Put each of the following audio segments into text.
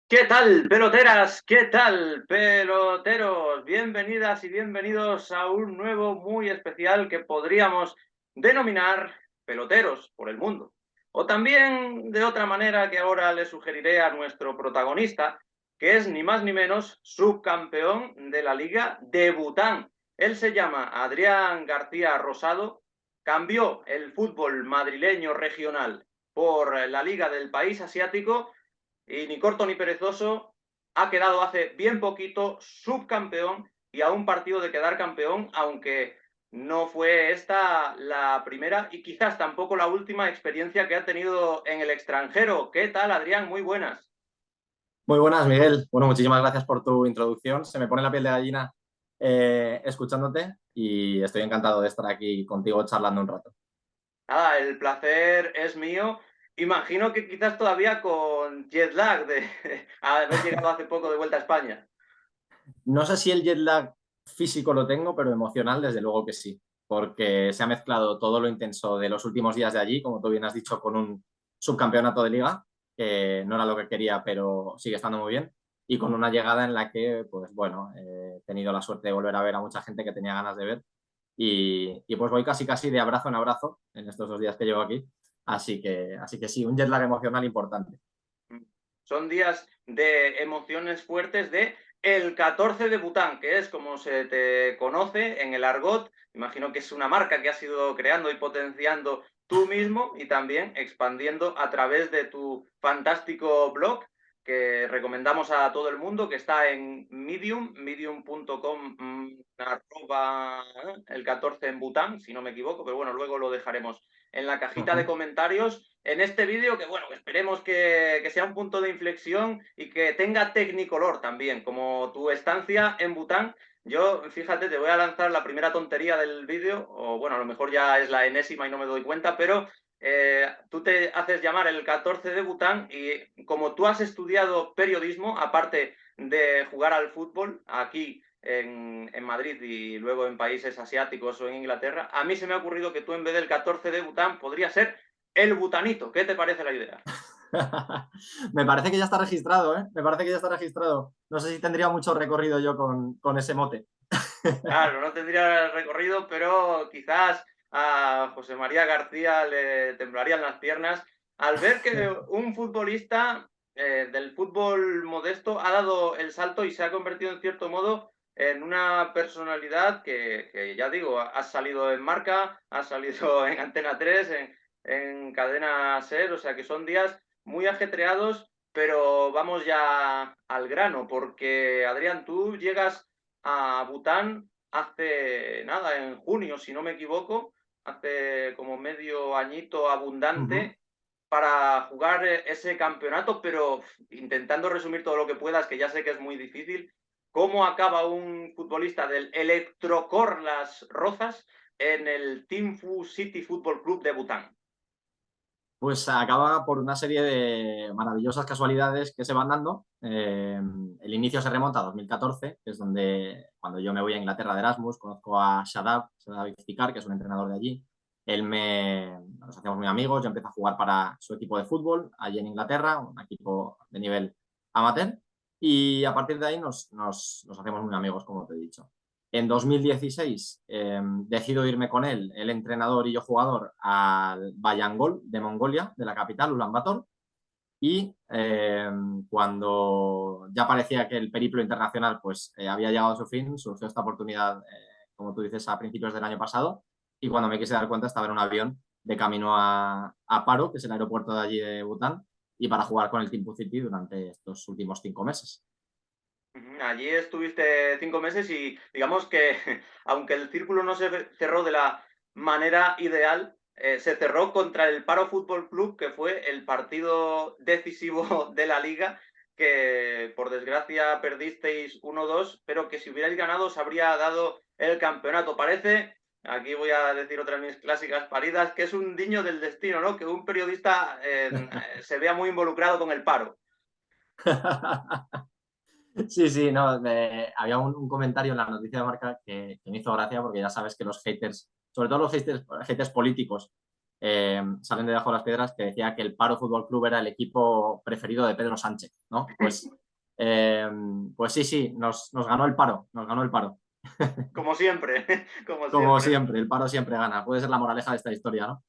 ¿Qué tal, peloteras? ¿Qué tal, peloteros? Bienvenidas y bienvenidos a un nuevo muy especial que podríamos denominar Peloteros por el Mundo. O también de otra manera que ahora le sugeriré a nuestro protagonista, que es ni más ni menos subcampeón de la Liga de Bután. Él se llama Adrián García Rosado, cambió el fútbol madrileño regional por la Liga del país asiático y ni corto ni perezoso ha quedado hace bien poquito subcampeón y a un partido de quedar campeón, aunque no fue esta la primera y quizás tampoco la última experiencia que ha tenido en el extranjero. ¿Qué tal, Adrián? Muy buenas. Muy buenas, Miguel. Bueno, muchísimas gracias por tu introducción. Se me pone la piel de gallina escuchándote y estoy encantado de estar aquí contigo charlando un rato. Nada, el placer es mío. Imagino que quizás todavía con jet lag de haber llegado hace poco de vuelta a España. No sé si el jet lag físico lo tengo, pero emocional desde luego que sí, porque se ha mezclado todo lo intenso de los últimos días de allí, como tú bien has dicho, con un subcampeonato de liga, que no era lo que quería, pero sigue estando muy bien, y con una llegada en la que, pues bueno, he tenido la suerte de volver a ver a mucha gente que tenía ganas de ver y pues voy casi casi de abrazo en abrazo en estos 2 días que llevo aquí. Así que sí, un jet lag emocional importante. Son días de emociones fuertes de el 14 de Bután, que es como se te conoce en el argot. Imagino que es una marca que has ido creando y potenciando tú mismo y también expandiendo a través de tu fantástico blog que recomendamos a todo el mundo, que está en Medium, medium.com arroba el 14 en Bután, si no me equivoco, pero bueno, luego lo dejaremos en la cajita de Ujú. comentarios en este vídeo que, bueno, esperemos que sea un punto de inflexión y que tenga Technicolor también, como tu estancia en Bután. Yo, fíjate, te voy a lanzar la primera tontería del vídeo, o bueno, a lo mejor ya es la enésima y no me doy cuenta, pero tú te haces llamar el 14 de Bután y como tú has estudiado periodismo, aparte de jugar al fútbol aquí en Madrid y luego en países asiáticos o en Inglaterra, a mí se me ha ocurrido que tú en vez del 14 de Bután podría ser el butanito. ¿Qué te parece la idea? Me parece que ya está registrado, ¿eh? Me parece que ya está registrado. No sé si tendría mucho recorrido yo con ese mote. Claro, no tendría recorrido, pero quizás a José María García le temblarían las piernas al ver que un futbolista del fútbol modesto ha dado el salto y se ha convertido en cierto modo en una personalidad que ya digo, ha salido en Marca, ha salido en Antena 3, en Cadena Ser, o sea que son días muy ajetreados, pero vamos ya al grano, porque Adrián, tú llegas a Bután hace nada, en junio, si no me equivoco, hace como medio añito Ujú. abundante para jugar ese campeonato, pero intentando resumir todo lo que puedas, que ya sé que es muy difícil, ¿cómo acaba un futbolista del Electrocor Las Rozas en el Thimphu City Football Club de Bután? Pues acaba por una serie de maravillosas casualidades que se van dando. El inicio se remonta a 2014, que es donde cuando yo me voy a Inglaterra de Erasmus, conozco a Shadab Iftikhar, que es un entrenador de allí. Nos hacemos muy amigos, yo empiezo a jugar para su equipo de fútbol allí en Inglaterra, un equipo de nivel amateur, y a partir de ahí nos hacemos muy amigos, como te he dicho. En 2016 decido irme con él, el entrenador y yo jugador, al Bayangol de Mongolia, de la capital, Ulaanbaatar. Y cuando ya parecía que el periplo internacional pues, había llegado a su fin, surgió esta oportunidad, como tú dices, a principios del año pasado. Y cuando me quise dar cuenta estaba en un avión de camino a Paro, que es el aeropuerto de allí de Bután, y para jugar con el Team City durante estos últimos 5 meses. Allí estuviste 5 meses y digamos que, aunque el círculo no se cerró de la manera ideal, se cerró contra el Paro Fútbol Club, que fue el partido decisivo de la liga, que por desgracia perdisteis 1-2, pero que si hubierais ganado os habría dado el campeonato. Parece, aquí voy a decir otra de mis clásicas paridas, que es un diño del destino, ¿no? Que un periodista se vea muy involucrado con el Paro. Sí, sí, no, había un comentario en la noticia de marca que me hizo gracia porque ya sabes que los haters, sobre todo los haters políticos, salen de debajo de las piedras, que decía que el Paro Fútbol Club era el equipo preferido de Pedro Sánchez, ¿no? Pues sí, nos ganó el Paro, nos ganó el Paro. Como siempre, como Como siempre. siempre, el Paro siempre gana. Puede ser la moraleja de esta historia, ¿no?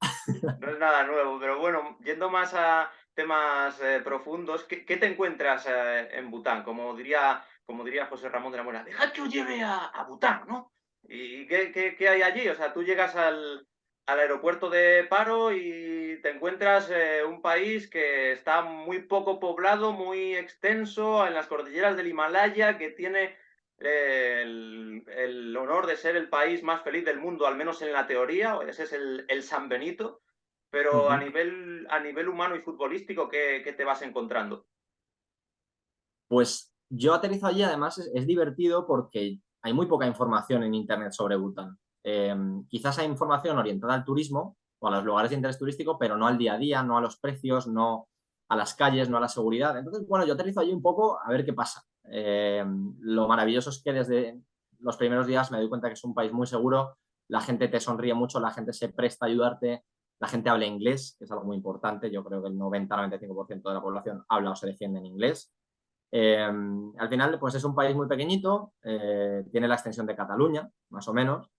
No es nada nuevo, pero bueno, yendo más a temas profundos, ¿qué te encuentras en Bután? Como diría José Ramón de la Mora, deja que os lleve a Bután, ¿no? ¿Y qué hay allí? O sea, tú llegas al aeropuerto de Paro y te encuentras un país que está muy poco poblado, muy extenso, en las cordilleras del Himalaya, que tiene el honor de ser el país más feliz del mundo, al menos en la teoría, ese es el San Benito, pero a nivel humano y futbolístico, ¿qué te vas encontrando? Pues yo aterrizo allí, además es divertido porque hay muy poca información en Internet sobre Bután. Quizás hay información orientada al turismo o a los lugares de interés turístico, pero no al día a día, no a los precios, no a las calles, no a la seguridad. Entonces, bueno, yo aterrizo allí un poco a ver qué pasa. Lo maravilloso es que desde los primeros días me doy cuenta que es un país muy seguro, la gente te sonríe mucho, la gente se presta a ayudarte, la gente habla inglés, que es algo muy importante. Yo creo que el 90-95% de la población habla o se defiende en inglés. Al final, pues es un país muy pequeñito, tiene la extensión de Cataluña, más o menos,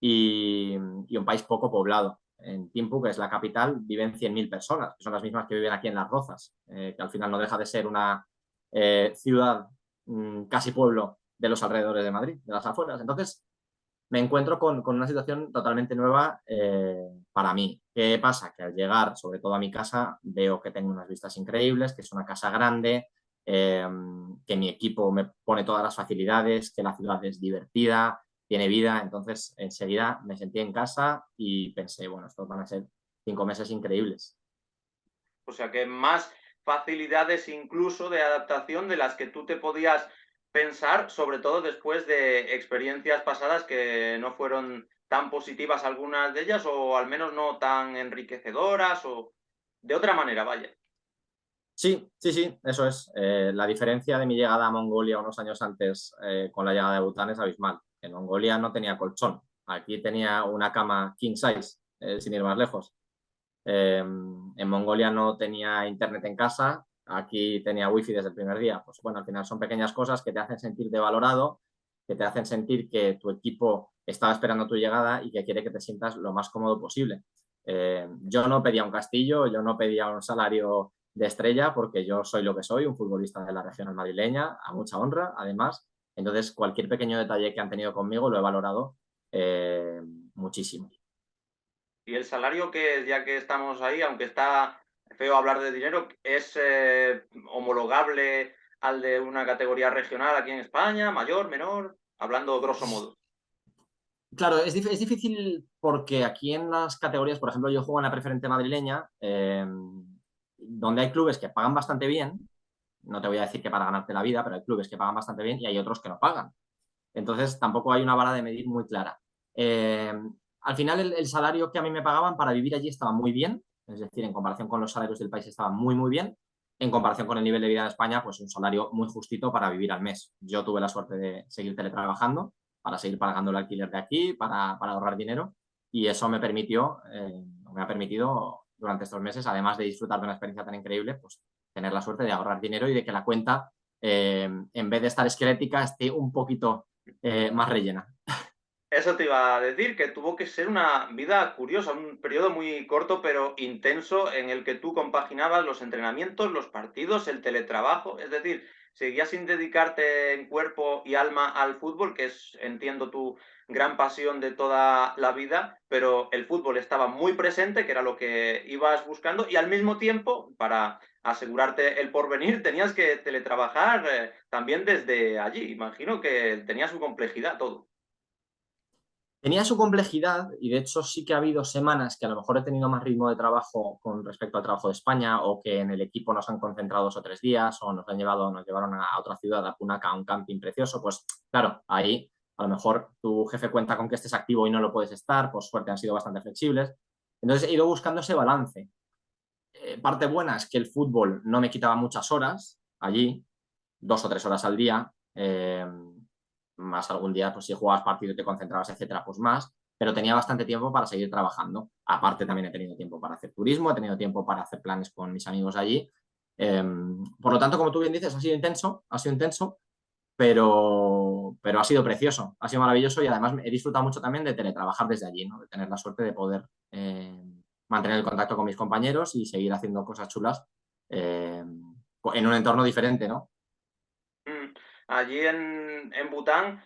y un país poco poblado. En Timpu, que es la capital, viven 100.000 personas, que son las mismas que viven aquí en Las Rozas, que al final no deja de ser una ciudad, casi pueblo de los alrededores de Madrid, de las afueras. Entonces, me encuentro con una situación totalmente nueva para mí. ¿Qué pasa? Que al llegar, sobre todo a mi casa, veo que tengo unas vistas increíbles, que es una casa grande, eh, que mi equipo me pone todas las facilidades, que la ciudad es divertida, tiene vida. Entonces, enseguida me sentí en casa y pensé, bueno, estos van a ser 5 meses increíbles. O sea, que más facilidades incluso de adaptación de las que tú te podías pensar, sobre todo después de experiencias pasadas que no fueron tan positivas algunas de ellas, o al menos no tan enriquecedoras, o de otra manera, vaya. Sí, sí, sí, eso es. La diferencia de mi llegada a Mongolia unos años antes con la llegada de Bután es abismal. En Mongolia no tenía colchón. Aquí tenía una cama king size, sin ir más lejos. En Mongolia no tenía internet en casa. Aquí tenía wifi desde el primer día. Pues bueno, al final son pequeñas cosas que te hacen sentirte valorado, que te hacen sentir que tu equipo estaba esperando tu llegada y que quiere que te sientas lo más cómodo posible. Yo no pedía un castillo, yo no pedía un salario de estrella porque yo soy lo que soy, un futbolista de la regional madrileña, a mucha honra, además. Entonces, cualquier pequeño detalle que han tenido conmigo lo he valorado muchísimo. Y el salario que, ya que estamos ahí, aunque está feo hablar de dinero, es homologable al de una categoría regional aquí en España, mayor, menor, hablando grosso modo. Claro, es difícil porque aquí en las categorías, por ejemplo, yo juego en la preferente madrileña, donde hay clubes que pagan bastante bien. No te voy a decir que para ganarte la vida, pero hay clubes que pagan bastante bien y hay otros que no pagan. Entonces, tampoco hay una vara de medir muy clara. Eh, Al final, el salario que a mí me pagaban para vivir allí estaba muy bien, es decir, en comparación con los salarios del país estaba muy, muy bien. En comparación con el nivel de vida de España, pues un salario muy justito para vivir al mes. Yo tuve la suerte de seguir teletrabajando para seguir pagando el alquiler de aquí, para ahorrar dinero, y eso me ha permitido durante estos meses, además de disfrutar de una experiencia tan increíble, pues tener la suerte de ahorrar dinero y de que la cuenta, en vez de estar esquelética, esté un poquito más rellena. Eso te iba a decir, que tuvo que ser una vida curiosa, un periodo muy corto pero intenso en el que tú compaginabas los entrenamientos, los partidos, el teletrabajo, es decir, seguías sin dedicarte en cuerpo y alma al fútbol, que es, entiendo, tu gran pasión de toda la vida, pero el fútbol estaba muy presente, que era lo que ibas buscando, y al mismo tiempo, para asegurarte el porvenir, tenías que teletrabajar también desde allí. Imagino que tenía su complejidad todo. Tenía su complejidad y de hecho sí que ha habido semanas que a lo mejor he tenido más ritmo de trabajo con respecto al trabajo de España o que en el equipo nos han concentrado 2 o 3 días o nos llevaron a otra ciudad, a Punaca, a un camping precioso. Pues claro, ahí a lo mejor tu jefe cuenta con que estés activo y no lo puedes estar, por suerte han sido bastante flexibles. Entonces he ido buscando ese balance. Parte buena es que el fútbol no me quitaba muchas horas allí, 2 o 3 horas al día, más algún día, pues si jugabas partido y te concentrabas, etcétera, pues más. pero tenía bastante tiempo para seguir trabajando. Aparte, también he tenido tiempo para hacer turismo, he tenido tiempo para hacer planes con mis amigos allí. Por lo tanto, como tú bien dices, ha sido intenso, pero ha sido precioso, ha sido maravilloso y además he disfrutado mucho también de teletrabajar desde allí, ¿no? De tener la suerte de poder mantener el contacto con mis compañeros y seguir haciendo cosas chulas en un entorno diferente, ¿no? Allí en Bután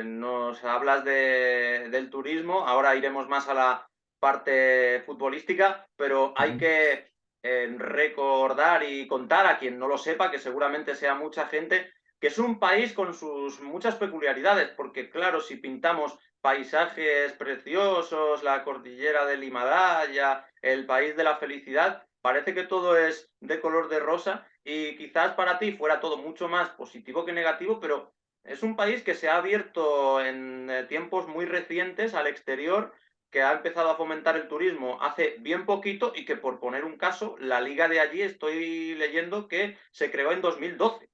nos hablas del turismo, ahora iremos más a la parte futbolística, pero hay que recordar y contar a quien no lo sepa, que seguramente sea mucha gente, que es un país con sus muchas peculiaridades, porque claro, si pintamos paisajes preciosos, la cordillera del Himalaya, el país de la felicidad, parece que todo es de color de rosa y quizás para ti fuera todo mucho más positivo que negativo, pero es un país que se ha abierto en tiempos muy recientes al exterior, que ha empezado a fomentar el turismo hace bien poquito y que, por poner un caso, la liga de allí estoy leyendo que se creó en 2012.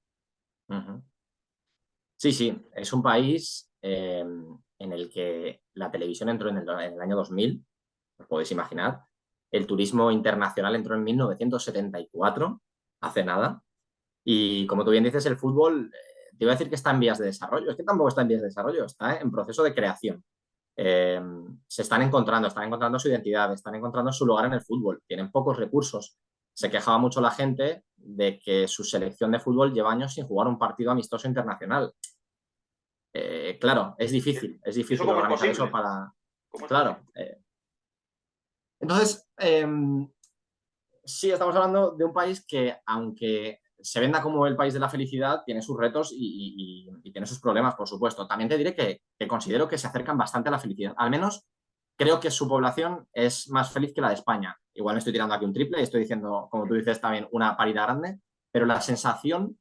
Uh-huh. Sí, sí, es un país en el que la televisión entró en el año 2000, os podéis imaginar. El turismo internacional entró en 1974, hace nada. Y como tú bien dices, el fútbol, te iba a decir que está en vías de desarrollo. Es que tampoco está en vías de desarrollo, está en proceso de creación. Eh, Se están encontrando su identidad, están encontrando su lugar en el fútbol. Tienen pocos recursos. Se quejaba mucho la gente de que su selección de fútbol lleva años sin jugar un partido amistoso internacional. Claro, es ¿Y eso difícil cómo es organizar eso posible? para... ¿Cómo es posible? Claro. Entonces, sí, estamos hablando de un país que, aunque se venda como el país de la felicidad, tiene sus retos y tiene sus problemas, por supuesto. También te diré que considero que se acercan bastante a la felicidad. Al menos creo que su población es más feliz que la de España. Igual me estoy tirando aquí un triple y estoy diciendo, como tú dices, también una paridad grande, pero la sensación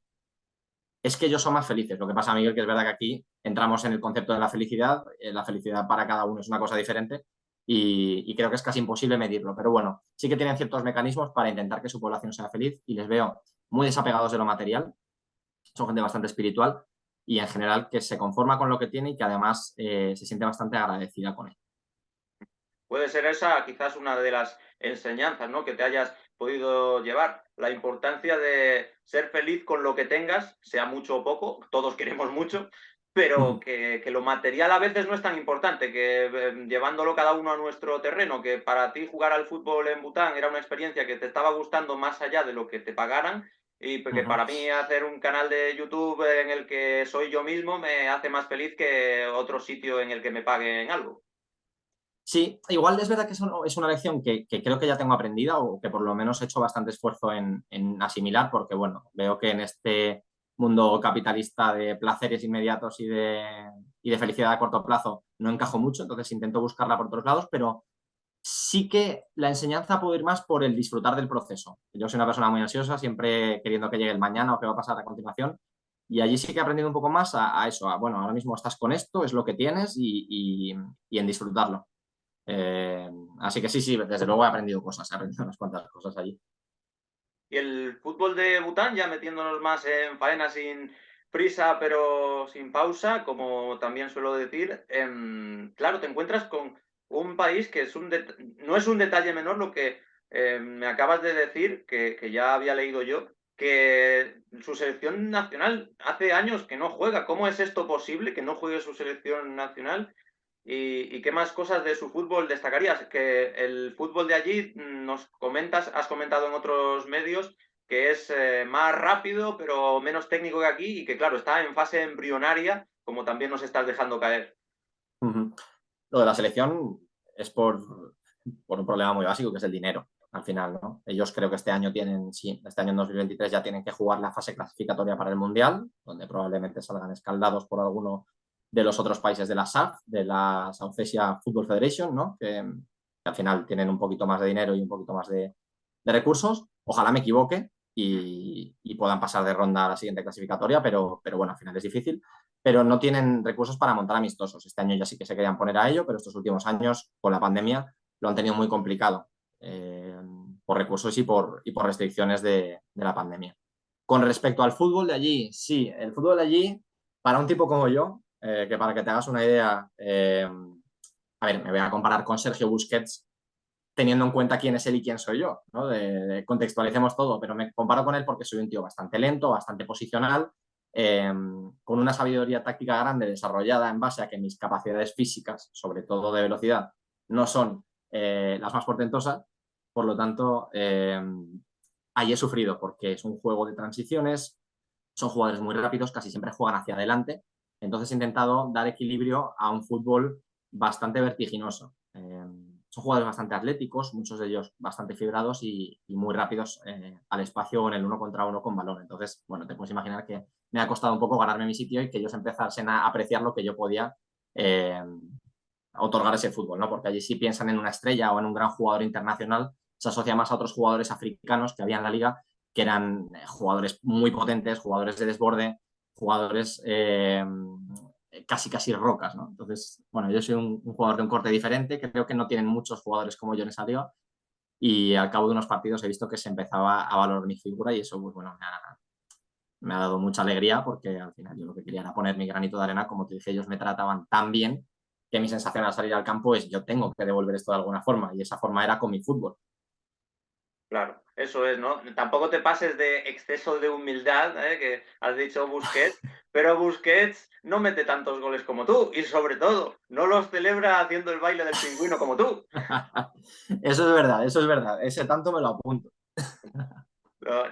es que ellos son más felices. Lo que pasa, Miguel, que es verdad que aquí entramos en el concepto de la felicidad para cada uno es una cosa diferente y creo que es casi imposible medirlo. Pero bueno, sí que tienen ciertos mecanismos para intentar que su población sea feliz y les veo muy desapegados de lo material, son gente bastante espiritual y en general que se conforma con lo que tiene y que además se siente bastante agradecida con él. Puede ser esa quizás una de las enseñanzas, ¿no? Que te hayas podido llevar. La importancia de ser feliz con lo que tengas, sea mucho o poco, todos queremos mucho, pero que lo material a veces no es tan importante, que llevándolo cada uno a nuestro terreno, que para ti jugar al fútbol en Bután era una experiencia que te estaba gustando más allá de lo que te pagaran, y que para mí hacer un canal de YouTube en el que soy yo mismo me hace más feliz que otro sitio en el que me paguen algo. Sí, igual es verdad que es una lección que creo que ya tengo aprendida o que por lo menos he hecho bastante esfuerzo en asimilar, porque bueno, veo que en este mundo capitalista de placeres inmediatos y de felicidad a corto plazo no encajo mucho, entonces intento buscarla por otros lados, pero sí que la enseñanza puede ir más por el disfrutar del proceso. Yo soy una persona muy ansiosa, siempre queriendo que llegue el mañana o qué va a pasar a continuación, y allí sí que he aprendido un poco más a eso, bueno, ahora mismo estás con esto, es lo que tienes y en disfrutarlo. Eh, Así que sí, sí, desde luego he aprendido cosas, he aprendido unas cuantas cosas allí. Y el fútbol de Bután, ya metiéndonos más en faena sin prisa pero sin pausa, como también suelo decir, claro, te encuentras con un país que es no es un detalle menor lo que me acabas de decir, que ya había leído yo, que su selección nacional hace años que no juega. ¿Cómo es esto posible, que no juegue su selección nacional? ¿Y qué más cosas de su fútbol destacarías? Que el fútbol de allí has comentado en otros medios que es más rápido pero menos técnico que aquí y que claro, está en fase embrionaria, como también nos estás dejando caer. Ujú. Lo de la selección es por un problema muy básico, que es el dinero, al final, ¿no? Ellos creo que este año tienen, sí, este año en 2023 ya tienen que jugar la fase clasificatoria para el Mundial, donde probablemente salgan escaldados por alguno de los otros países de la SAF, de la South Asia Football Federation, ¿no? Que al final tienen un poquito más de dinero y un poquito más de recursos. Ojalá me equivoque y puedan pasar de ronda a la siguiente clasificatoria, pero bueno, al final es difícil. Pero no tienen recursos para montar amistosos. Este año ya sí que se querían poner a ello, pero estos últimos años, con la pandemia, lo han tenido muy complicado por recursos y por restricciones de la pandemia. Con respecto al fútbol de allí, sí, el fútbol de allí, para un tipo como yo, que para que te hagas una idea, a ver, me voy a comparar con Sergio Busquets teniendo en cuenta quién es él y quién soy yo, ¿no? Contextualicemos todo, pero me comparo con él porque soy un tío bastante lento, bastante posicional, con una sabiduría táctica grande desarrollada en base a que mis capacidades físicas, sobre todo de velocidad, no son las más portentosas. Por lo tanto, ahí he sufrido porque es un juego de transiciones, son jugadores muy rápidos, casi siempre juegan hacia adelante. Entonces he intentado dar equilibrio a un fútbol bastante vertiginoso. Son jugadores bastante atléticos, muchos de ellos bastante fibrados y muy rápidos al espacio en el uno contra uno con balón. Entonces, bueno, te puedes imaginar que me ha costado un poco ganarme mi sitio y que ellos empezasen a apreciar lo que yo podía eh, otorgar ese fútbol, ¿no? Porque allí si piensan en una estrella o en un gran jugador internacional, se asocia más a otros jugadores africanos que había en la liga, que eran jugadores muy potentes, jugadores de desborde, jugadores casi rocas, ¿no? Entonces, bueno, yo soy un jugador de un corte diferente, creo que no tienen muchos jugadores como yo en esa liga, y al cabo de unos partidos he visto que se empezaba a valorar mi figura y eso, pues bueno, me ha dado mucha alegría porque al final yo lo que quería era poner mi granito de arena, como te dije, ellos me trataban tan bien que mi sensación al salir al campo es yo tengo que devolver esto de alguna forma y esa forma era con mi fútbol. Claro, eso es, ¿no? Tampoco te pases de exceso de humildad, que has dicho Busquets, pero Busquets no mete tantos goles como tú y sobre todo no los celebra haciendo el baile del pingüino como tú. Eso es verdad, ese tanto me lo apunto.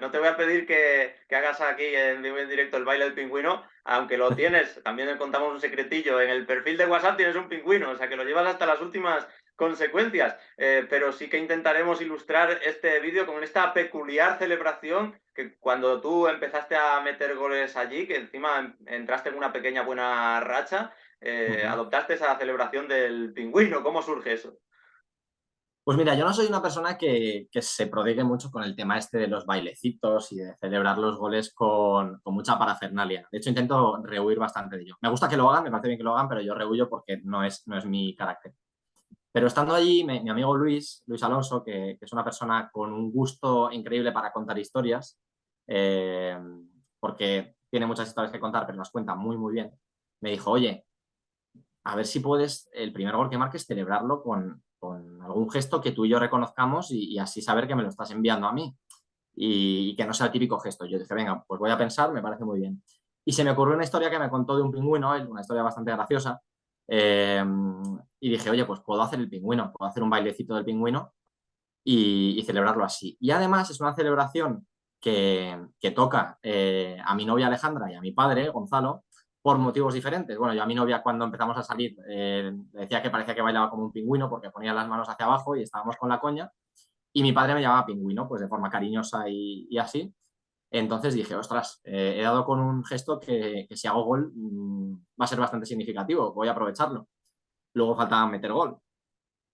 No te voy a pedir que hagas aquí en vivo y en directo el baile del pingüino, aunque lo tienes, también le contamos un secretillo, en el perfil de WhatsApp tienes un pingüino, o sea que lo llevas hasta las últimas consecuencias, pero sí que intentaremos ilustrar este vídeo con esta peculiar celebración que cuando tú empezaste a meter goles allí, que encima entraste en una pequeña buena racha, adoptaste esa celebración del pingüino. ¿Cómo surge eso? Pues mira, yo no soy una persona que se prodigue mucho con el tema este de los bailecitos y de celebrar los goles con mucha parafernalia. De hecho, intento rehuir bastante de ello. Me gusta que lo hagan, me parece bien que lo hagan, pero yo rehuyo porque no es mi carácter. Pero estando allí, mi amigo Luis Alonso, que es una persona con un gusto increíble para contar historias, eh, porque tiene muchas historias que contar, pero las cuenta muy, muy bien, me dijo, oye, a ver si puedes, el primer gol que marques, celebrarlo con algún gesto que tú y yo reconozcamos y así saber que me lo estás enviando a mí y que no sea el típico gesto. Yo dije, venga, pues voy a pensar, me parece muy bien. Y se me ocurrió una historia que me contó de un pingüino, una historia bastante graciosa, eh, y dije, oye, pues puedo hacer el pingüino, puedo hacer un bailecito del pingüino y celebrarlo así. Y además es una celebración que toca a mi novia Alejandra y a mi padre, Gonzalo, por motivos diferentes. Bueno, yo a mi novia cuando empezamos a salir le decía que parecía que bailaba como un pingüino porque ponía las manos hacia abajo y estábamos con la coña. Y mi padre me llamaba pingüino, pues de forma cariñosa y así. Entonces dije, ostras, he dado con un gesto que si hago gol va a ser bastante significativo, voy a aprovecharlo. Luego faltaba meter gol.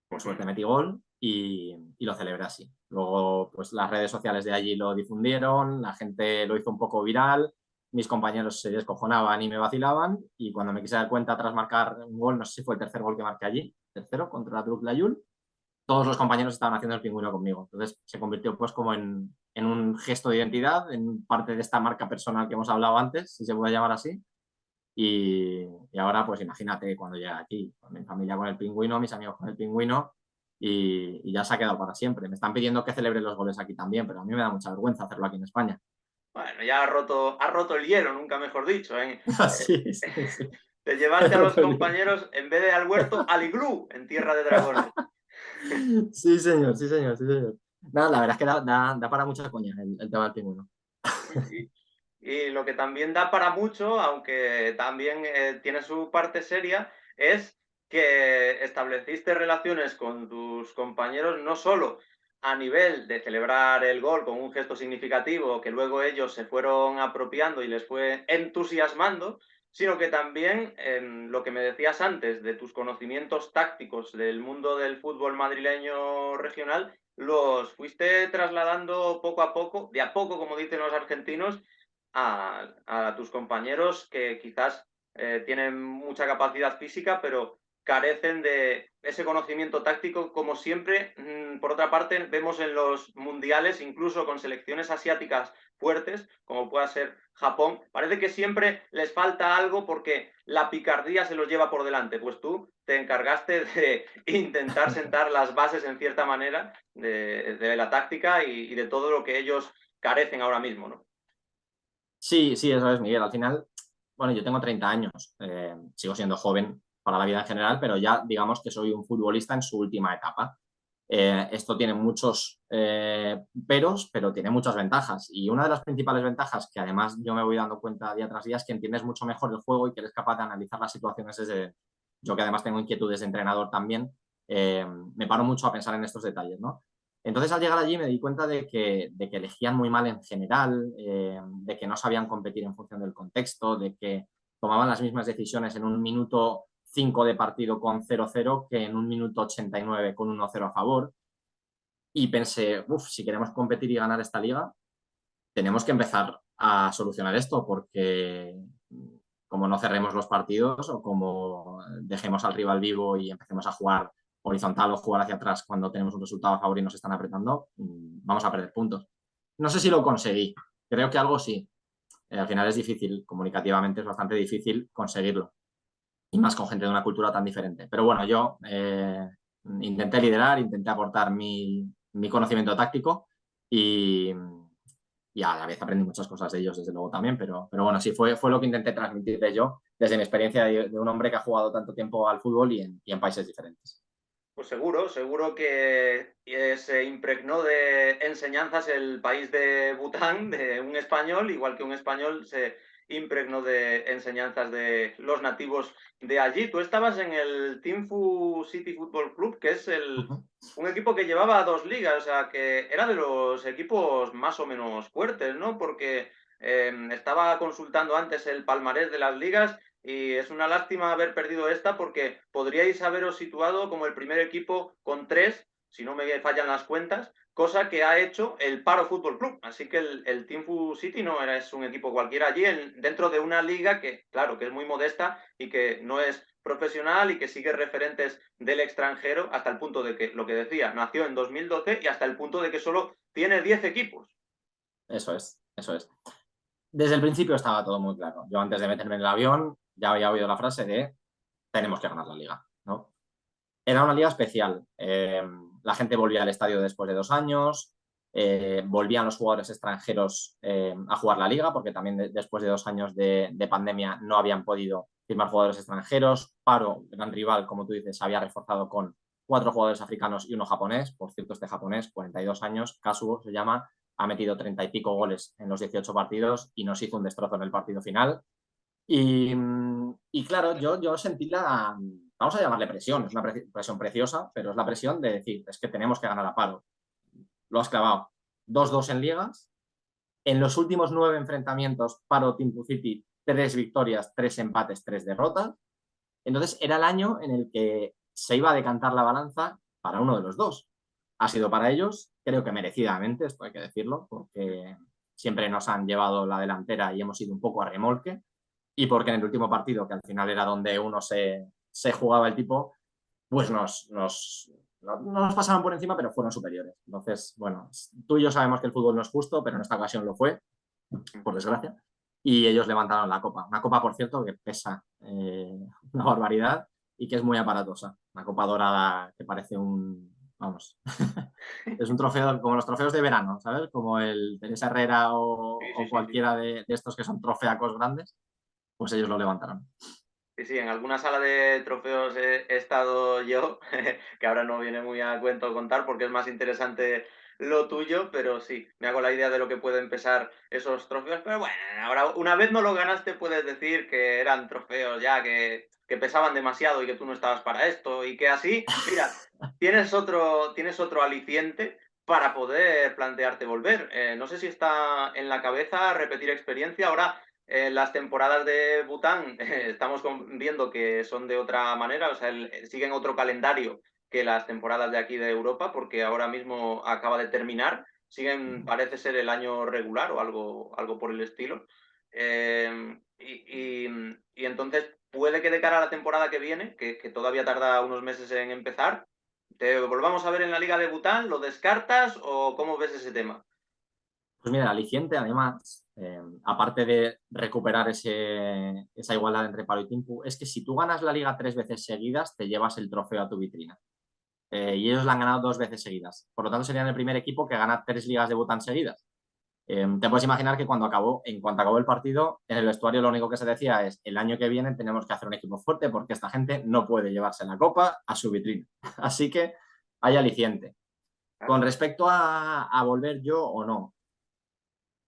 Por suerte metí gol y lo celebré así. Luego, pues las redes sociales de allí lo difundieron, la gente lo hizo un poco viral, mis compañeros se descojonaban y me vacilaban y cuando me quise dar cuenta tras marcar un gol, no sé si fue el tercer gol que marqué allí, tercero contra la Truc Layún, todos los compañeros estaban haciendo el pingüino conmigo. Entonces se convirtió pues como en un gesto de identidad, en parte de esta marca personal que hemos hablado antes, si se puede llamar así. Y ahora, pues imagínate cuando llegue aquí, con mi familia con el pingüino, mis amigos con el pingüino, y ya se ha quedado para siempre. Me están pidiendo que celebre los goles aquí también, pero a mí me da mucha vergüenza hacerlo aquí en España. Bueno, ya has roto el hielo, nunca mejor dicho, ¿eh? Sí, sí, sí. Te He llevaste a los roto el hielo. compañeros, en vez de al huerto, al iglú, en Tierra de Dragones. Sí, señor, sí, señor, sí, señor. Nada, la verdad es que da para mucha coña el tema del pingüino. Y, y lo que también da para mucho, aunque también tiene su parte seria, es que estableciste relaciones con tus compañeros no solo a nivel de celebrar el gol con un gesto significativo que luego ellos se fueron apropiando y les fue entusiasmando, sino que también en lo que me decías antes de tus conocimientos tácticos del mundo del fútbol madrileño regional, los fuiste trasladando poco a poco, de a poco, como dicen los argentinos, a tus compañeros que quizás tienen mucha capacidad física, pero carecen de ese conocimiento táctico, como siempre. Por otra parte, vemos en los mundiales, incluso con selecciones asiáticas fuertes, como pueda ser Japón, parece que siempre les falta algo porque la picardía se los lleva por delante. Pues tú te encargaste de intentar sentar las bases en cierta manera de la táctica y de todo lo que ellos carecen ahora mismo, ¿no? Sí, sí, eso es, Miguel. Al final, bueno, yo tengo 30 años, sigo siendo joven para la vida en general, pero ya digamos que soy un futbolista en su última etapa. Esto tiene muchos peros, pero tiene muchas ventajas. Y una de las principales ventajas, que además yo me voy dando cuenta día tras día, es que entiendes mucho mejor el juego y que eres capaz de analizar las situaciones desde... Yo que además tengo inquietudes de entrenador también, me paro mucho a pensar en estos detalles, ¿no? Entonces, al llegar allí me di cuenta de que elegían muy mal en general, de que no sabían competir en función del contexto, de que tomaban las mismas decisiones en un minuto 5 de partido con 0-0 que en un minuto 89 con 1-0 a favor. Y pensé, uff, si queremos competir y ganar esta liga, tenemos que empezar a solucionar esto porque como no cerremos los partidos o como dejemos al rival vivo y empecemos a jugar horizontal o jugar hacia atrás cuando tenemos un resultado a favor y nos están apretando, vamos a perder puntos. No sé si lo conseguí, creo que algo sí. Al final es difícil, comunicativamente es bastante difícil conseguirlo. Y más con gente de una cultura tan diferente. Pero bueno, yo intenté liderar, intenté aportar mi conocimiento táctico y, y a la vez aprendí muchas cosas de ellos, desde luego también, pero bueno, sí, fue lo que intenté transmitirles yo desde mi experiencia de un hombre que ha jugado tanto tiempo al fútbol y en países diferentes. Pues seguro, seguro que se impregnó de enseñanzas el país de Bután, de un español, igual que un español se impregnó de enseñanzas de los nativos de allí. Tú estabas en el Tinfu City Football Club, que es un equipo que llevaba dos ligas, o sea, que era de los equipos más o menos fuertes, ¿no? Porque estaba consultando antes el palmarés de las ligas y es una lástima haber perdido esta porque podríais haberos situado como el primer equipo con tres, si no me fallan las cuentas, cosa que ha hecho el Paro Fútbol Club. Así que el Tinfu City no era, es un equipo cualquiera allí dentro de una liga que, claro, que es muy modesta y que no es profesional y que sigue referentes del extranjero hasta el punto de que, lo que decía, nació en 2012 y hasta el punto de que solo tiene 10 equipos. Eso es, eso es. Desde el principio estaba todo muy claro. Yo antes de meterme en el avión ya había oído la frase de tenemos que ganar la liga, ¿no? Era una liga especial. La gente volvía al estadio después de 2 años, volvían los jugadores extranjeros a jugar la liga, porque también después de 2 años de pandemia no habían podido firmar jugadores extranjeros. Paro, gran rival, como tú dices, había reforzado con 4 jugadores africanos y uno japonés. Por cierto, este japonés, 42 años, Kazuo se llama, ha metido 30 y pico goles en los 18 partidos y nos hizo un destrozo en el partido final. Y claro, yo sentí vamos a llamarle presión, es una presión preciosa, pero es la presión de decir, es que tenemos que ganar a Paro. Lo has clavado. 2-2 en ligas. En los últimos 9 enfrentamientos, Paro Timbu City, 3 victorias, 3 empates, 3 derrotas. Entonces era el año en el que se iba a decantar la balanza para uno de los dos. Ha sido para ellos, creo que merecidamente, esto hay que decirlo, porque siempre nos han llevado la delantera y hemos ido un poco a remolque y porque en el último partido, que al final era donde uno se jugaba el tipo, pues no nos pasaron por encima, pero fueron superiores. Entonces, bueno, tú y yo sabemos que el fútbol no es justo, pero en esta ocasión lo fue, por desgracia, y ellos levantaron la copa. Una copa, por cierto, que pesa una barbaridad y que es muy aparatosa. Una copa dorada que parece vamos, es un trofeo como los trofeos de verano, ¿sabes? Como el Teresa Herrera Sí, sí, o sí, sí. cualquiera de estos que son trofeacos grandes, pues ellos lo levantaron. Sí, sí, en alguna sala de trofeos he estado yo, que ahora no viene muy a cuento contar porque es más interesante lo tuyo, pero sí, me hago la idea de lo que pueden pesar esos trofeos. Pero bueno, ahora una vez no lo ganaste, puedes decir que eran trofeos ya que pesaban demasiado y que tú no estabas para esto y que así, mira, tienes otro aliciente para poder plantearte volver. No sé si está en la cabeza repetir experiencia. Ahora las temporadas de Bután estamos viendo que son de otra manera, o sea, siguen otro calendario que las temporadas de aquí de Europa, porque ahora mismo acaba de terminar, siguen, parece ser el año regular o algo por el estilo. Y entonces puede que de cara a la temporada que viene, que todavía tarda unos meses en empezar, ¿te volvamos a ver en la Liga de Bután? ¿Lo descartas o cómo ves ese tema? Pues mira, el aliciente, además, aparte de recuperar esa igualdad entre Palo y Timpu, es que si tú ganas la liga 3 veces seguidas, te llevas el trofeo a tu vitrina. Y ellos la han ganado 2 veces seguidas. Por lo tanto, serían el primer equipo que gana 3 ligas de Bután seguidas. Te puedes imaginar que en cuanto acabó el partido, en el vestuario lo único que se decía es: el año que viene tenemos que hacer un equipo fuerte porque esta gente no puede llevarse la copa a su vitrina. Así que hay aliciente. Con Claro. respecto a volver yo o no,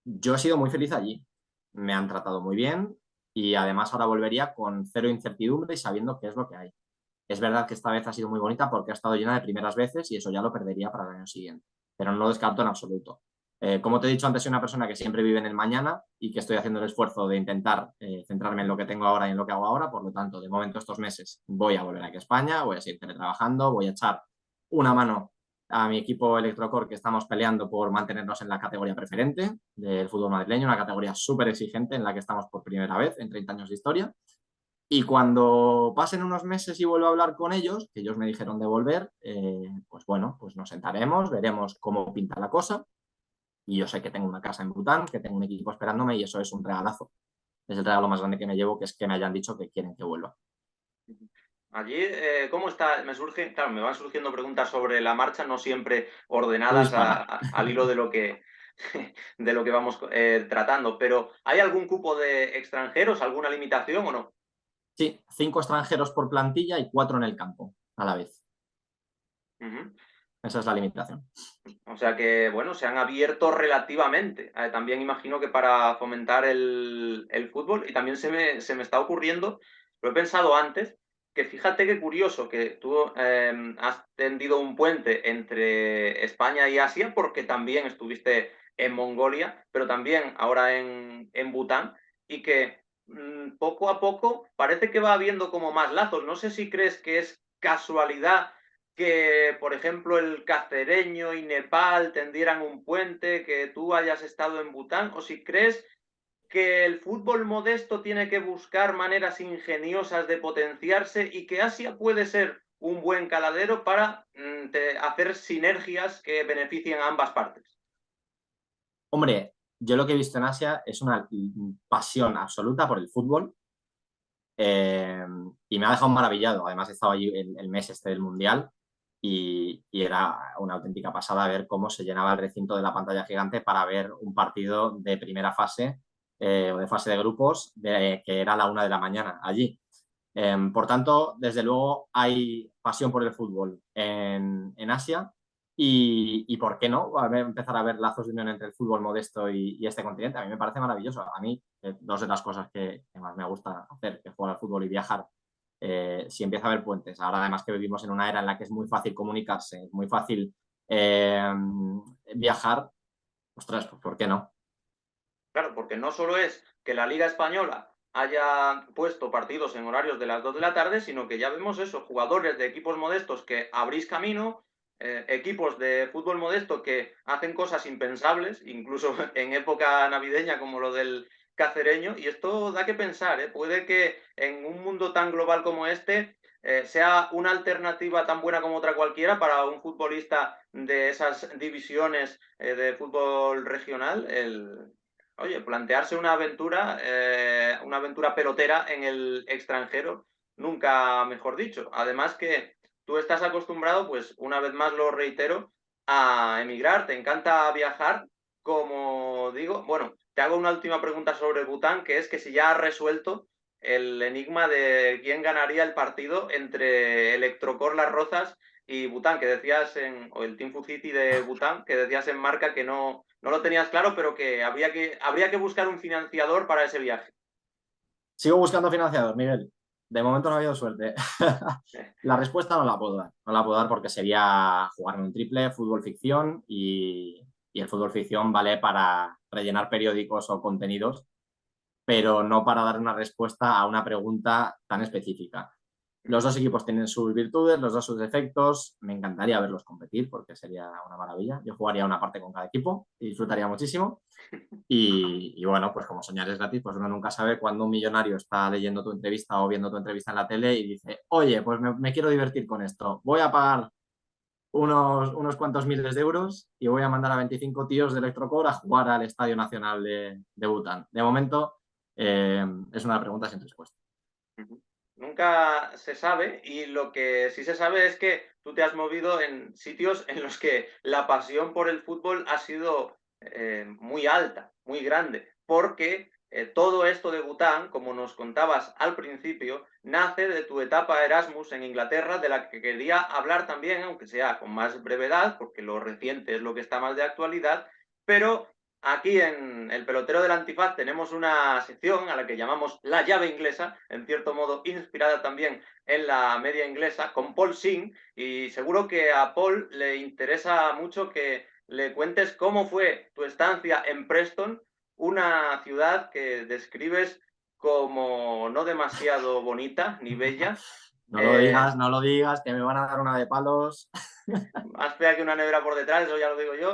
yo he sido muy feliz allí. Me han tratado muy bien y además ahora volvería con cero incertidumbre y sabiendo qué es lo que hay. Es verdad que esta vez ha sido muy bonita porque ha estado llena de primeras veces y eso ya lo perdería para el año siguiente, pero no lo descarto en absoluto. Como te he dicho antes, soy una persona que siempre vive en el mañana y que estoy haciendo el esfuerzo de intentar centrarme en lo que tengo ahora y en lo que hago ahora. Por lo tanto, de momento estos meses voy a volver aquí a España, voy a seguir teletrabajando, voy a echar una mano a mi equipo Electrocor, que estamos peleando por mantenernos en la categoría preferente del fútbol madrileño, una categoría súper exigente en la que estamos por primera vez en 30 años de historia. Y cuando pasen unos meses y vuelvo a hablar con ellos, que ellos me dijeron de volver, pues bueno, pues nos sentaremos, veremos cómo pinta la cosa. Y yo sé que tengo una casa en Bután, que tengo un equipo esperándome y eso es un regalazo. Es el regalo más grande que me llevo, que es que me hayan dicho que quieren que vuelva. Allí, ¿cómo está? Claro, me van surgiendo preguntas sobre la marcha, no siempre Tú ordenadas dispara. al hilo de lo que, de lo que vamos tratando, pero ¿hay algún cupo de extranjeros, alguna limitación o no? Sí, 5 extranjeros por plantilla y 4 en el campo a la vez. Ujú. Esa es la limitación. O sea que, bueno, se han abierto relativamente. También imagino que para fomentar el fútbol, y también se me está ocurriendo, lo he pensado antes, que fíjate qué curioso que tú has tendido un puente entre España y Asia, porque también estuviste en Mongolia, pero también ahora en Bután, y que poco a poco parece que va habiendo como más lazos. No sé si crees que es casualidad que, por ejemplo, el Cacereño y Nepal tendieran un puente, que tú hayas estado en Bután, o si crees que el fútbol modesto tiene que buscar maneras ingeniosas de potenciarse y que Asia puede ser un buen caladero para hacer sinergias que beneficien a ambas partes. Hombre, yo lo que he visto en Asia es una pasión absoluta por el fútbol. Eh, y me ha dejado maravillado. Además, he estado allí el mes este del Mundial y era una auténtica pasada ver cómo se llenaba el recinto de la pantalla gigante para ver un partido de primera fase o de fase de grupos que era a la 1 de la mañana allí. Por tanto, desde luego hay pasión por el fútbol en Asia y ¿por qué no? Empezar a ver lazos de unión entre el fútbol modesto y este continente. A mí me parece maravilloso. A mí, dos de las cosas que más me gusta hacer, que es jugar al fútbol y viajar, si empieza a haber puentes. Ahora además que vivimos en una era en la que es muy fácil comunicarse, es muy fácil eh, viajar, ostras, pues ¿por qué no? Claro, porque no solo es que la Liga Española haya puesto partidos en horarios de las 2 de la tarde, sino que ya vemos eso, jugadores de equipos modestos que abrís camino, equipos de fútbol modesto que hacen cosas impensables, incluso en época navideña como lo del Cacereño, y esto da que pensar, ¿eh? Puede que en un mundo tan global como este sea una alternativa tan buena como otra cualquiera para un futbolista de esas divisiones de fútbol regional, oye, plantearse una aventura pelotera en el extranjero, nunca mejor dicho. Además que tú estás acostumbrado, pues una vez más lo reitero, a emigrar, te encanta viajar, como digo, bueno, te hago una última pregunta sobre Bután, que es que si ya has resuelto el enigma de quién ganaría el partido entre Electrocor Las Rozas y Bután, que decías o el Team City de Bután, que decías en marca que no lo tenías claro, pero que habría que buscar un financiador para ese viaje. Sigo buscando financiador, Miguel. De momento no ha habido suerte. La respuesta no la puedo dar. No la puedo dar porque sería jugarme un triple, fútbol ficción y el fútbol ficción vale para rellenar periódicos o contenidos, pero no para dar una respuesta a una pregunta tan específica. Los dos equipos tienen sus virtudes, los dos sus defectos. Me encantaría verlos competir porque sería una maravilla. Yo jugaría una parte con cada equipo y disfrutaría muchísimo. Y bueno, pues como soñar es gratis, pues uno nunca sabe cuándo un millonario está leyendo tu entrevista o viendo tu entrevista en la tele y dice, oye, pues me quiero divertir con esto. Voy a pagar unos cuantos miles de euros y voy a mandar a 25 tíos de Electrocore a jugar al Estadio Nacional de Bután. De momento, es una pregunta sin respuesta. Nunca se sabe, y lo que sí se sabe es que tú te has movido en sitios en los que la pasión por el fútbol ha sido muy alta, muy grande, porque todo esto de Bután, como nos contabas al principio, nace de tu etapa Erasmus en Inglaterra, de la que quería hablar también, aunque sea con más brevedad, porque lo reciente es lo que está más de actualidad, pero aquí en El Pelotero del Antifaz tenemos una sección a la que llamamos La Llave Inglesa, en cierto modo inspirada también en la media inglesa, con Paul Singh, y seguro que a Paul le interesa mucho que le cuentes cómo fue tu estancia en Preston, una ciudad que describes como no demasiado bonita ni bella. No lo digas, que me van a dar una de palos. Más fea que una nevera por detrás, eso ya lo digo yo,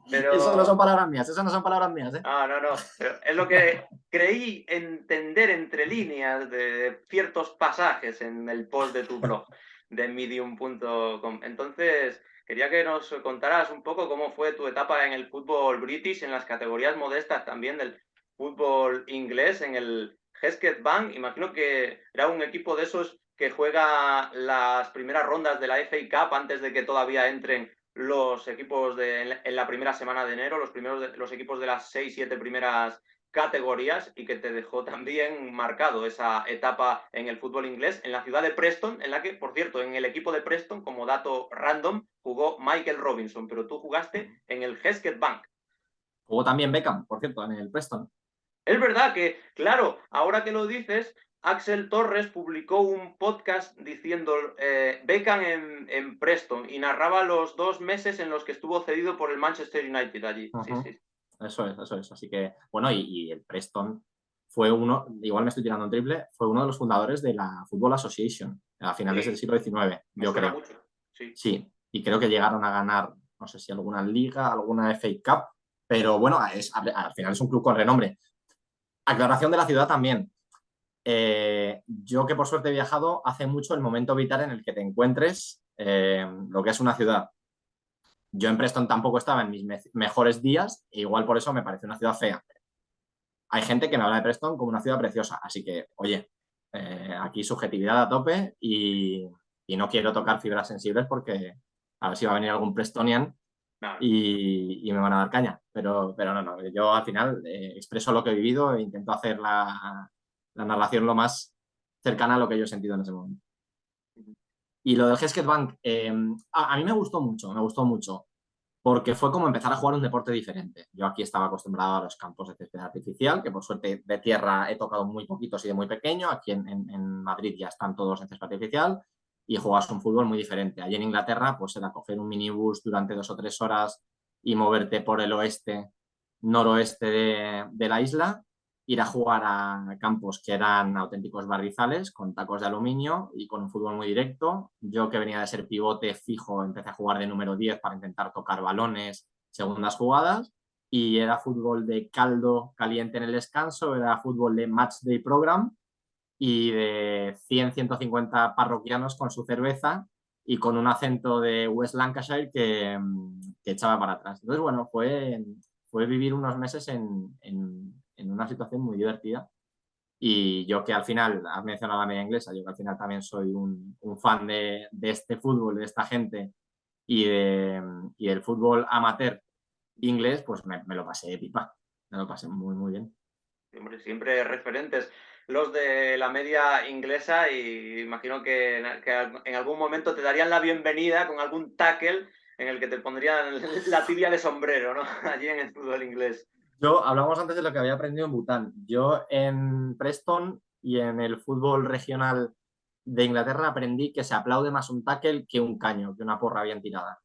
Eso no son pero palabras mías, eso no son palabras mías, ¿eh? ah, no, no, pero es lo que creí entender entre líneas de ciertos pasajes en el post de tu blog de medium.com. Entonces, quería que nos contaras un poco cómo fue tu etapa en el fútbol british, en las categorías modestas también del fútbol inglés, en el Hesketh Bank. Imagino que era un equipo de esos que juega las primeras rondas de la FA Cup antes de que todavía entren los equipos en la primera semana de enero, los equipos de las 6-7 primeras categorías, y que te dejó también marcado esa etapa en el fútbol inglés en la ciudad de Preston, en la que, por cierto, en el equipo de Preston, como dato random, jugó Michael Robinson, pero tú jugaste en el Hesketh Bank. Jugó también Beckham, por cierto, en el Preston. Es verdad que, claro, ahora que lo dices, Axel Torres publicó un podcast diciendo Beckham en Preston, y narraba los 2 meses en los que estuvo cedido por el Manchester United allí. Sí, sí. Eso es, eso es. Así que, bueno, y el Preston fue uno, igual me estoy tirando un triple, fue uno de los fundadores de la Football Association a finales del Sí, siglo XIX, me yo suena creo. mucho. Sí. Sí, y creo que llegaron a ganar, no sé si alguna liga, alguna FA Cup, pero bueno, al final es un club con renombre. Aclaración de la ciudad también. Yo que por suerte he viajado, hace mucho el momento vital en el que te encuentres lo que es una ciudad. Yo en Preston tampoco estaba en mis mejores días, e igual por eso me parece una ciudad fea. Hay gente que me habla de Preston como una ciudad preciosa, así que, oye, aquí subjetividad a tope y no quiero tocar fibras sensibles porque a ver si va a venir algún Prestonian No, y me van a dar caña. Pero no, yo al final expreso lo que he vivido e intento hacer la narración lo más cercana a lo que yo he sentido en ese momento. Y lo del Hesketh Bank, a mí me gustó mucho, porque fue como empezar a jugar un deporte diferente. Yo aquí estaba acostumbrado a los campos de césped artificial, que por suerte de tierra he tocado muy poquitos y de muy pequeño. Aquí en Madrid ya están todos en césped artificial y jugas un fútbol muy diferente. Allí en Inglaterra, pues era coger un minibús durante 2 o 3 horas y moverte por el noroeste de la isla, ir a jugar a campos que eran auténticos barrizales con tacos de aluminio y con un fútbol muy directo. Yo que venía de ser pivote fijo, empecé a jugar de número 10 para intentar tocar balones, segundas jugadas, y era fútbol de caldo caliente en el descanso, era fútbol de match day program y de 100-150 parroquianos con su cerveza y con un acento de West Lancashire que echaba para atrás. Entonces, bueno, fue vivir unos meses en una situación muy divertida. Y yo que al final, has mencionado la media inglesa, yo que al final también soy un fan de este fútbol, de esta gente y del fútbol amateur inglés, pues me lo pasé de pipa. Me lo pasé muy, muy bien. siempre referentes los de la media inglesa, y imagino que en algún momento te darían la bienvenida con algún tackle en el que te pondrían la tibia de sombrero, ¿no? Allí en el fútbol inglés. Yo, hablamos antes de lo que había aprendido en Bután. Yo en Preston y en el fútbol regional de Inglaterra aprendí que se aplaude más un tackle que un caño, que una porra bien tirada.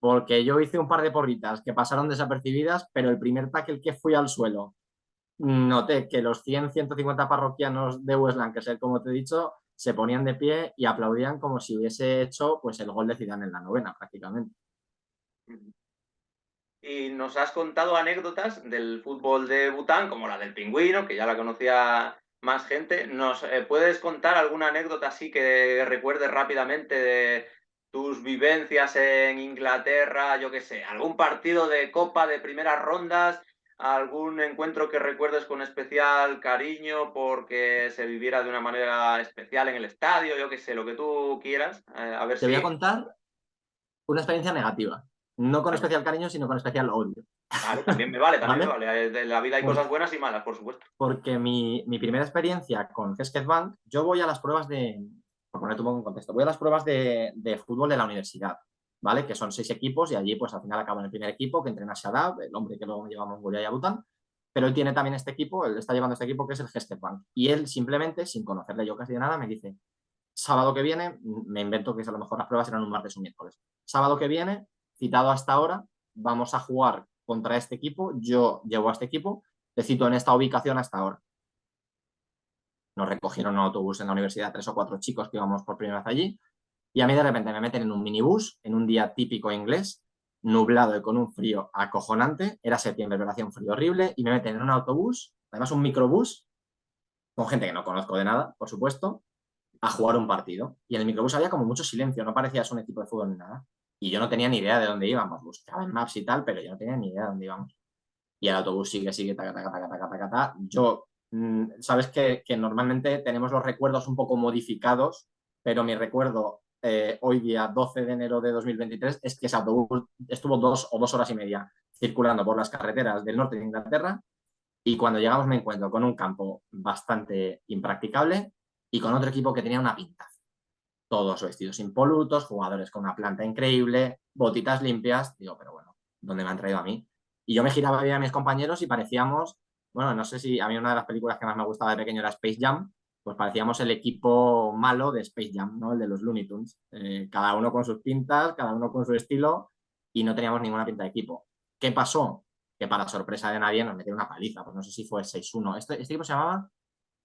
Porque yo hice un par de porritas que pasaron desapercibidas, pero el primer tackle que fui al suelo, noté que los 100-150 parroquianos de West Lancashire, como te he dicho, se ponían de pie y aplaudían como si hubiese hecho pues, el gol de Zidane en la novena, prácticamente. Y nos has contado anécdotas del fútbol de Bután, como la del pingüino, que ya la conocía más gente. ¿Nos puedes contar alguna anécdota así que recuerdes rápidamente de tus vivencias en Inglaterra, yo qué sé, algún partido de copa de primeras rondas, algún encuentro que recuerdes con especial cariño porque se viviera de una manera especial en el estadio, yo qué sé, lo que tú quieras? A ver Te voy a si... contar una experiencia negativa, no con Vale, especial cariño, sino con especial odio. vale, también me vale, también me ¿Vale? vale. De la vida hay Por- cosas buenas y malas, por supuesto. Porque mi primera experiencia con Hesketh Bank, yo voy a las pruebas por ponerte un poco en contexto, voy a las pruebas de fútbol de la universidad, ¿vale? Que son 6 equipos y allí pues al final acabo en el primer equipo que entrena Shadab, el hombre que luego me lleva a Mongolia y a Bután, pero él tiene también este equipo, él está llevando este equipo que es el Hesketh Bank. Y él simplemente, sin conocerle yo casi de nada, me dice, sábado que viene, me invento que a lo mejor las pruebas eran un martes o un miércoles, sábado que viene, citado hasta ahora, vamos a jugar contra este equipo, yo llevo a este equipo, te cito en esta ubicación hasta ahora. Nos recogieron en un autobús en la universidad 3 o 4 chicos que íbamos por primera vez allí y a mí de repente me meten en un minibús en un día típico inglés, nublado y con un frío acojonante, era septiembre pero hacía un frío horrible y me meten en un autobús, además un microbús con gente que no conozco de nada, por supuesto, a jugar un partido. Y en el microbús había como mucho silencio, no parecía eso un equipo de fútbol ni nada. Y yo no tenía ni idea de dónde íbamos, buscaba en Maps y tal, pero yo no tenía ni idea de dónde íbamos. Y el autobús sigue, taca, taca, taca, taca, taca, taca. Yo, sabes que normalmente tenemos los recuerdos un poco modificados, pero mi recuerdo hoy día, 12 de enero de 2023, es que ese autobús estuvo 2 o 2 horas y media circulando por las carreteras del norte de Inglaterra y cuando llegamos me encuentro con un campo bastante impracticable y con otro equipo que tenía una pinta. Todos vestidos impolutos, jugadores con una planta increíble, botitas limpias. Digo, pero bueno, ¿dónde me han traído a mí? Y yo me giraba a mis compañeros y parecíamos, bueno, no sé si a mí una de las películas que más me gustaba de pequeño era Space Jam, pues parecíamos el equipo malo de Space Jam, ¿no? El de los Looney Tunes. Cada uno con sus pintas, cada uno con su estilo y no teníamos ninguna pinta de equipo. ¿Qué pasó? Que para sorpresa de nadie nos metieron una paliza, pues no sé si fue 6-1. Este equipo se llamaba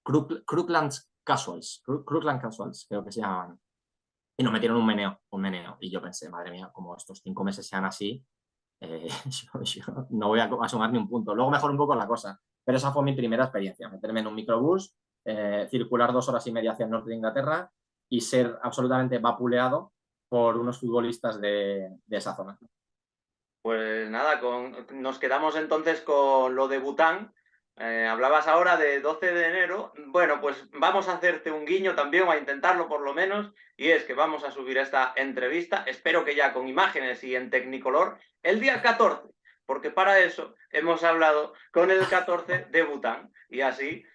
Crookland Casuals, Crookland Casuals, creo que se llamaban. Y nos metieron un meneo, un meneo. Y yo pensé, madre mía, como estos 5 meses sean así, yo no voy a sumar ni un punto. Luego mejor un poco la cosa. Pero esa fue mi primera experiencia, meterme en un microbús, circular 2 horas y media hacia el norte de Inglaterra y ser absolutamente vapuleado por unos futbolistas de esa zona. Pues nada, nos quedamos entonces con lo de Bután. Hablabas ahora de 12 de enero. Bueno, pues vamos a hacerte un guiño también, o a intentarlo por lo menos, y es que vamos a subir esta entrevista, espero que ya con imágenes y en Tecnicolor, el día 14, porque para eso hemos hablado con el 14 de Bután, y así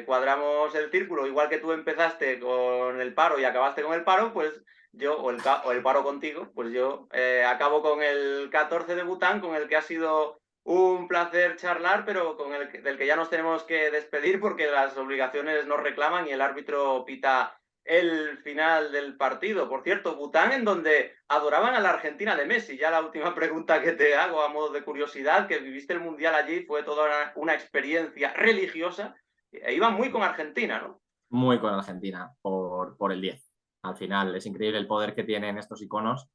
cuadramos el círculo, igual que tú empezaste con el paro y acabaste con el paro, pues yo, o el paro contigo, pues yo acabo con el 14 de Bután, con el que ha sido un placer charlar, pero del que ya nos tenemos que despedir porque las obligaciones nos reclaman y el árbitro pita el final del partido. Por cierto, Bután, en donde adoraban a la Argentina de Messi. Ya la última pregunta que te hago a modo de curiosidad, que viviste el Mundial allí, fue toda una experiencia religiosa. E iban muy con Argentina, ¿no? Muy con Argentina, por el 10. Al final es increíble el poder que tienen estos iconos,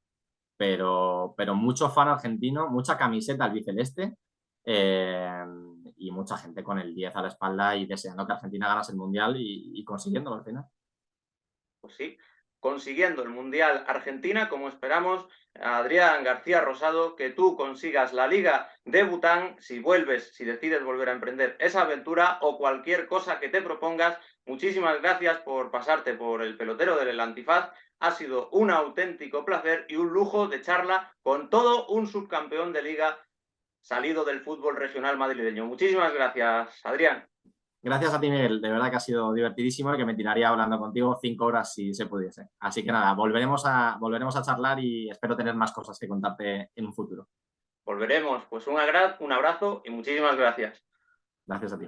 pero mucho fan argentino, mucha camiseta albiceleste eh, y mucha gente con el 10 a la espalda y deseando que Argentina ganase el Mundial y consiguiéndolo al final. Pues sí, consiguiendo el Mundial Argentina, como esperamos, Adrián García Rosado, que tú consigas la Liga de Bután, si vuelves, si decides volver a emprender esa aventura o cualquier cosa que te propongas. Muchísimas gracias por pasarte por el pelotero del Antifaz. Ha sido un auténtico placer y un lujo de charla con todo un subcampeón de liga salido del fútbol regional madrileño. Muchísimas gracias, Adrián. Gracias a ti, Miguel. De verdad que ha sido divertidísimo y que me tiraría hablando contigo 5 horas si se pudiese. Así que nada, volveremos a charlar y espero tener más cosas que contarte en un futuro. Volveremos. Pues un abrazo y muchísimas gracias. Gracias a ti.